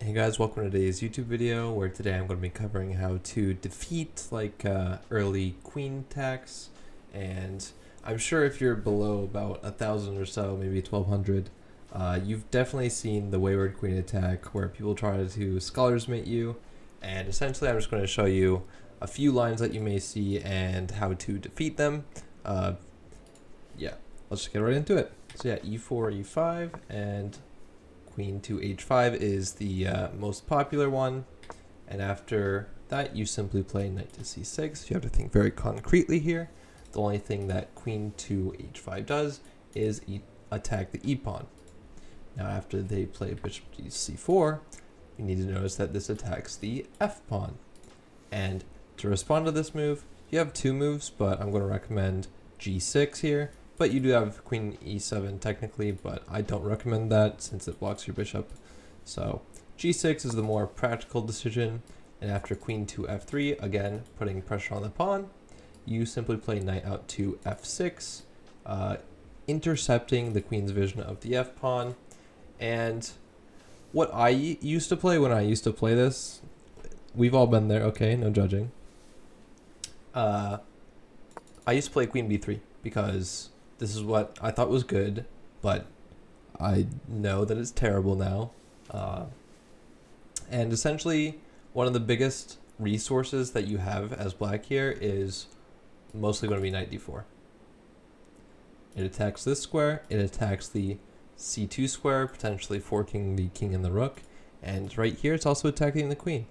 Hey guys, welcome to today's YouTube video where today I'm going to be covering how to defeat early queen attacks. And I'm sure if you're below about 1,000 or so, maybe 1,200, you've definitely seen the wayward queen attack where people try to scholars mate you. And essentially I'm just going to show you a few lines that you may see and how to defeat them. Yeah, let's just get right into it. So yeah, e4, e5, and queen to h5 is the most popular one, and after that you simply play knight to c6. You have to think very concretely here. The only thing that queen to h5 does is attack the e-pawn. Now after they play bishop to c4, you need to notice that this attacks the f-pawn. And to respond to this move, you have two moves, but I'm going to recommend g6 here. But you do have queen e7 technically, but I don't recommend that since it blocks your bishop. So g6 is the more practical decision, and after queen to f3, again putting pressure on the pawn, you simply play knight out to f6, intercepting the queen's vision of the f-pawn. And what I used to play when I used to play this, we've all been there, okay, no judging. I used to play queen b3 because this is what I thought was good, but I know that it's terrible now. And essentially, one of the biggest resources that you have as black here is mostly going to be knight d4. It attacks this square, it attacks the c2 square, potentially forking the king and the rook, and right here it's also attacking the queen.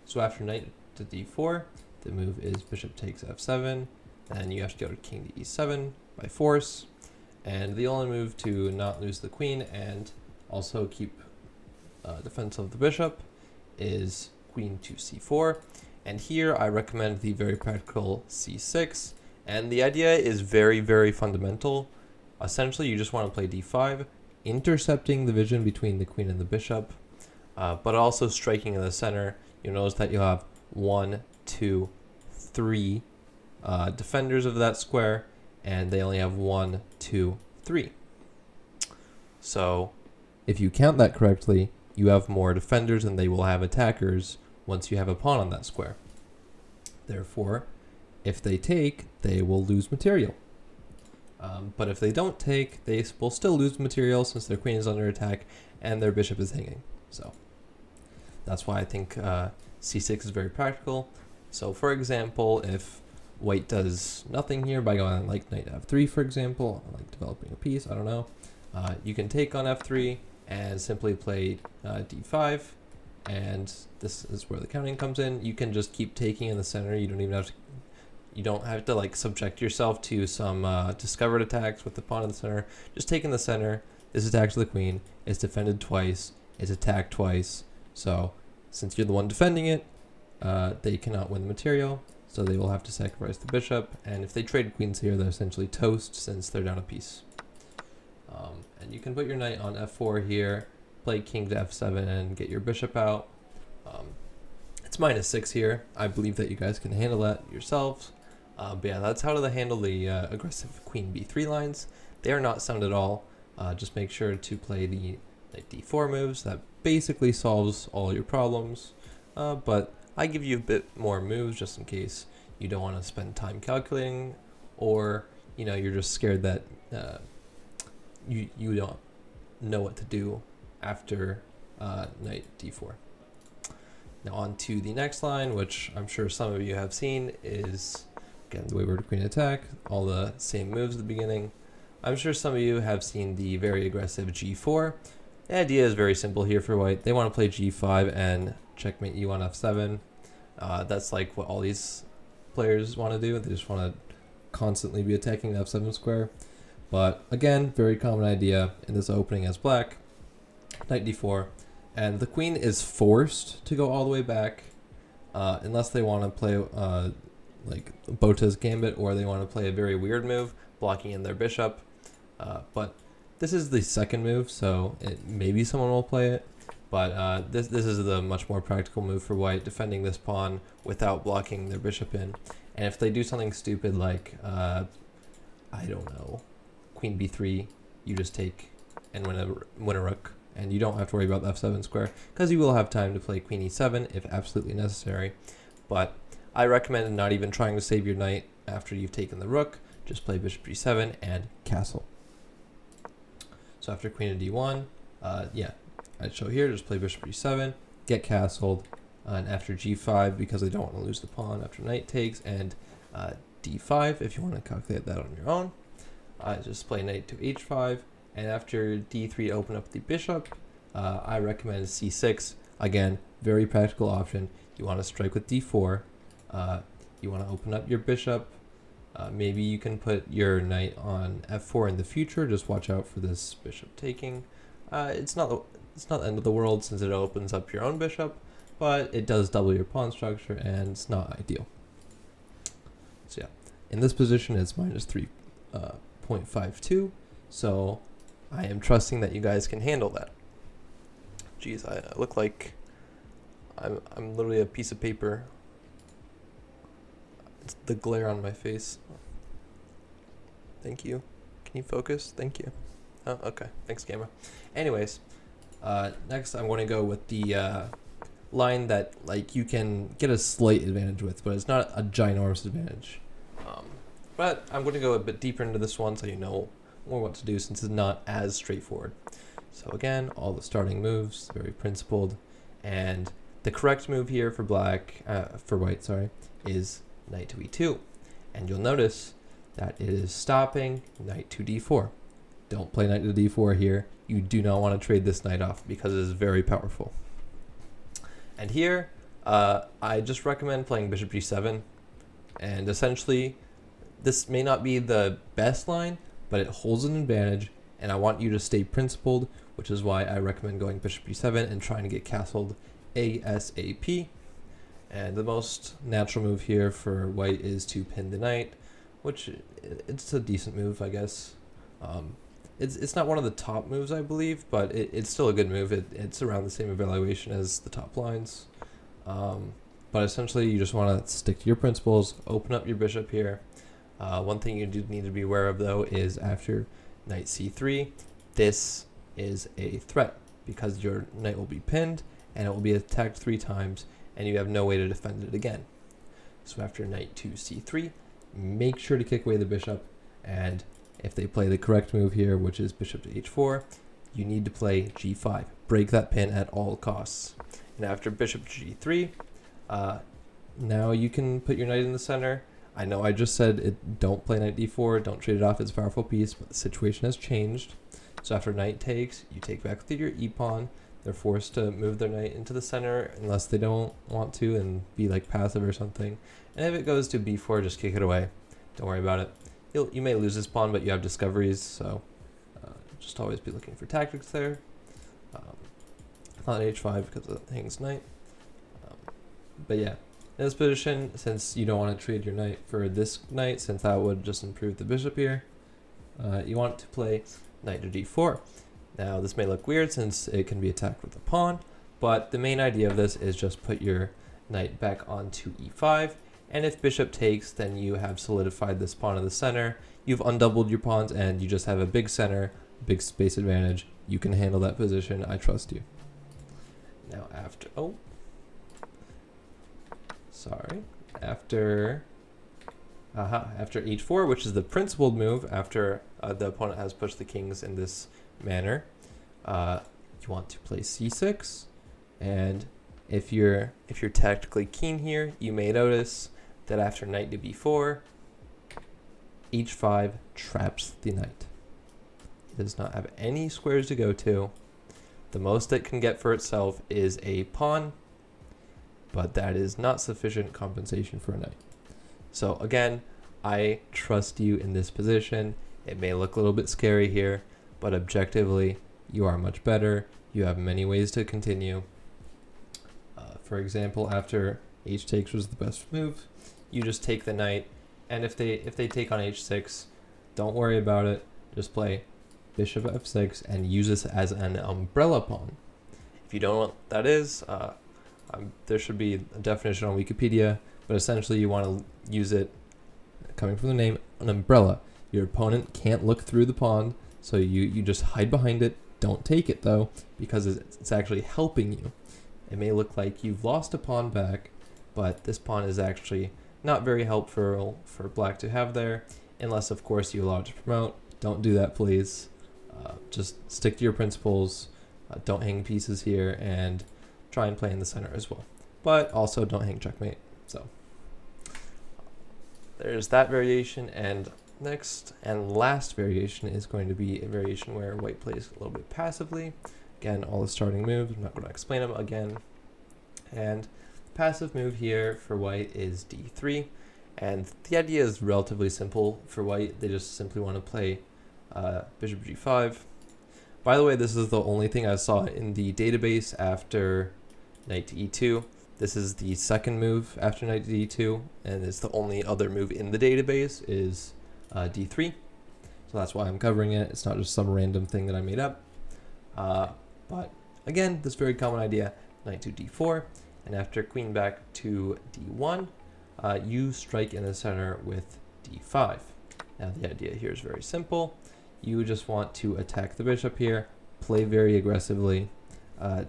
So after knight to d4, the move is bishop takes f7, and you have to go to king to e7 by force, and the only move to not lose the queen and also keep defense of the bishop is queen to c4, and here I recommend the very practical c6, and the idea is very fundamental. Essentially you just want to play d5, intercepting the vision between the queen and the bishop, but also striking in the center. You'll notice that you'll have 1, 2, 3 defenders of that square, and they only have 1, 2, 3. So if you count that correctly, you have more defenders than they will have attackers once you have a pawn on that square. Therefore, if they take, they will lose material. But if they don't take, they will still lose material since their queen is under attack and their bishop is hanging. So that's why I think c6 is very practical. So for example, if white does nothing here by going like knight f3, for example, like developing a piece, I don't know. You can take on f3 and simply play d5, and this is where the counting comes in. You can just keep taking in the center. You don't have to like subject yourself to some discovered attacks with the pawn in the center. Just take in the center. This attacks the queen. It's defended twice. It's attacked twice. So since you're the one defending it, they cannot win the material. So they will have to sacrifice the bishop, and if they trade queens here, they're essentially toast since they're down a piece. And you can put your knight on f4 here, play king to f7, and get your bishop out. It's -6 here. I believe that you guys can handle that yourselves. But yeah, that's how to handle the aggressive queen b3 lines. They are not sound at all. Just make sure to play the knight d4 moves. That basically solves all your problems. But I give you a bit more moves just in case you don't want to spend time calculating, or you're just scared that you don't know what to do after knight d4. Now on to the next line, which I'm sure some of you have seen, is again the wayward queen attack. All the same moves at the beginning. I'm sure some of you have seen the very aggressive g4. The idea is very simple here for white. They want to play g5 and checkmate you on f7. That's like what all these players want to do. They just want to constantly be attacking the f7 square. But again, very common idea in this opening as black. Knight d4. And the queen is forced to go all the way back unless they want to play like Bota's Gambit, or they want to play a very weird move, blocking in their bishop. But this is the second move, so maybe someone will play it. But this is the much more practical move for white, defending this pawn without blocking their bishop in. And if they do something stupid like, I don't know, queen b3, you just take and win a rook and you don't have to worry about the f7 square because you will have time to play queen e7 if absolutely necessary. But I recommend not even trying to save your knight after you've taken the rook. Just play bishop g7 and castle. So after queen to d1, I'd show here, just play bishop g7, get castled, and after g5, because I don't want to lose the pawn after knight takes, and d5, if you want to calculate that on your own, just play knight to h5, and after d3 to open up the bishop, I recommend c6. Again, very practical option. You want to strike with d4, you want to open up your bishop. Maybe you can put your knight on f4 in the future. Just watch out for this bishop taking. It's not the end of the world since it opens up your own bishop, but it does double your pawn structure and it's not ideal. So yeah, in this position it's minus 3.52. So I am trusting that you guys can handle that. Geez, I look like I'm literally a piece of paper. It's the glare on my face. Thank you. Can you focus? Thank you. Oh, okay. Thanks, camera. Anyways, next I'm going to go with the line that like you can get a slight advantage with, but it's not a ginormous advantage. But I'm going to go a bit deeper into this one so you know more what to do since it's not as straightforward. So again, all the starting moves, very principled, and the correct move here for white, is knight to e2, and you'll notice that it is stopping knight to d4. Don't play knight to d4 here. You do not want to trade this knight off because it is very powerful. And here, I just recommend playing bishop g7, and essentially, this may not be the best line, but it holds an advantage, and I want you to stay principled, which is why I recommend going bishop g7 and trying to get castled ASAP. And the most natural move here for white is to pin the knight, which it's a decent move, I guess. It's not one of the top moves, I believe, but it's still a good move. It's around the same evaluation as the top lines. But essentially, you just want to stick to your principles, open up your bishop here. One thing you do need to be aware of, though, is after knight c3, this is a threat because your knight will be pinned and it will be attacked 3 times, and you have no way to defend it again. So after knight to c3, make sure to kick away the bishop, and if they play the correct move here, which is bishop to h4, you need to play g5. Break that pin at all costs. And after bishop to g3, now you can put your knight in the center. I know I just said don't play knight d4, don't trade it off as a powerful piece, but the situation has changed. So after knight takes, you take back with your e-pawn. They're forced to move their knight into the center unless they don't want to and be like passive or something. And if it goes to b4, just kick it away. Don't worry about it. You may lose this pawn, but you have discoveries, so just always be looking for tactics there. Not h5 because it hangs knight. But yeah, in this position, since you don't want to trade your knight for this knight, since that would just improve the bishop here, you want to play knight to d4. Now, this may look weird since it can be attacked with a pawn, but the main idea of this is just put your knight back onto e5, and if bishop takes, then you have solidified this pawn in the center. You've undoubled your pawns, and you just have a big center, big space advantage. You can handle that position. I trust you. Now, after h4, which is the principled move, after the opponent has pushed the kings in this manner, you want to play c6, and if you're tactically keen here, you may notice that after knight to b4, h5 traps the knight. It does not have any squares to go to. The most it can get for itself is a pawn, but that is not sufficient compensation for a knight. So again, I trust you in this position. It may look a little bit scary here, but objectively, you are much better. You have many ways to continue. For example, after h takes was the best move, you just take the knight, and if they take on h6, don't worry about it. Just play bishop f6 and use this as an umbrella pawn. If you don't know what that is, there should be a definition on Wikipedia, but essentially you want to use it, coming from the name, an umbrella. Your opponent can't look through the pawn, so you just hide behind it, Don't take it though, because it's actually helping you. It may look like you've lost a pawn back, but this pawn is actually not very helpful for black to have there, unless of course you allow it to promote. Don't do that, please. Just stick to your principles. Don't hang pieces here, and try and play in the center as well. But also don't hang checkmate. So there's that variation, and next and last variation is going to be a variation where white plays a little bit passively. Again, all the starting moves, I'm not going to explain them again. And the passive move here for white is d3, and the idea is relatively simple for white. They just simply want to play bishop g5. By the way, this is the only thing I saw in the database after knight to e2. This is the second move after knight to d2, and it's the only other move in the database is d3. So that's why I'm covering it. It's not just some random thing that I made up. But again, this very common idea, knight to d4, and after queen back to d1, you strike in the center with d5. Now the idea here is very simple. You just want to attack the bishop here, play very aggressively.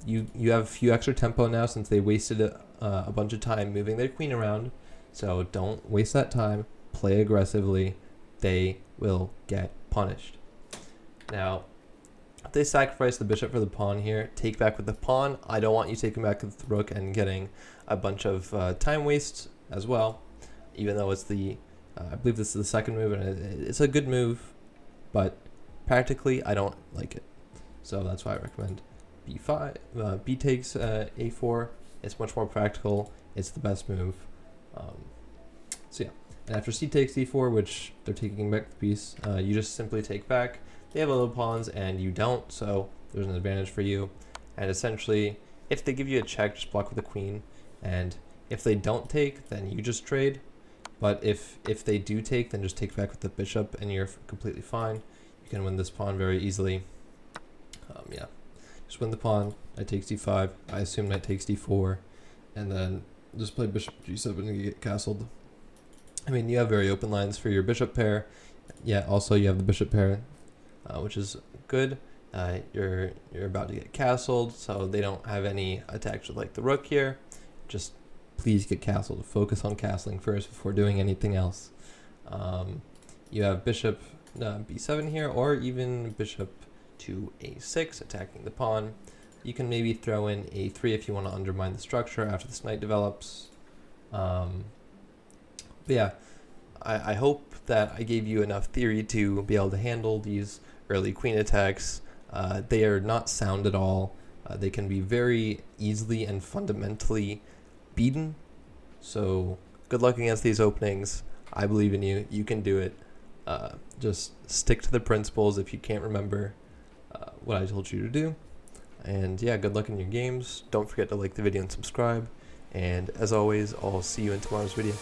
You have a few extra tempo now since they wasted a bunch of time moving their queen around. So don't waste that time. Play aggressively. They will get punished. Now, if they sacrifice the bishop for the pawn here, take back with the pawn. I don't want you taking back with the rook and getting a bunch of time waste as well, even though it's the, I believe this is the second move, and it's a good move, but practically I don't like it. So that's why I recommend b5, b takes a4. It's much more practical. It's the best move. So yeah, and after c takes d4, which they're taking back the piece, you just simply take back. They have little pawns and you don't, so there's an advantage for you. And essentially, if they give you a check, just block with the queen. And if they don't take, then you just trade. But if they do take, then just take back with the bishop and you're completely fine. You can win this pawn very easily. Yeah, just win the pawn. Knight takes d5. I assume knight takes d4. And then just play bishop g7 and you get castled. I mean, you have very open lines for your bishop pair. Yeah, also you have the bishop pair, which is good. You're about to get castled, so they don't have any attacks with like the rook here. Just please get castled. Focus on castling first before doing anything else. You have bishop b7 here, or even bishop to a6, attacking the pawn. You can maybe throw in a3 if you want to undermine the structure after this knight develops. But yeah, I hope that I gave you enough theory to be able to handle these early queen attacks. They are not sound at all. They can be very easily and fundamentally beaten. So good luck against these openings. I believe in you. You can do it. Just stick to the principles if you can't remember what I told you to do. And yeah, good luck in your games. Don't forget to like the video and subscribe. And as always, I'll see you in tomorrow's video.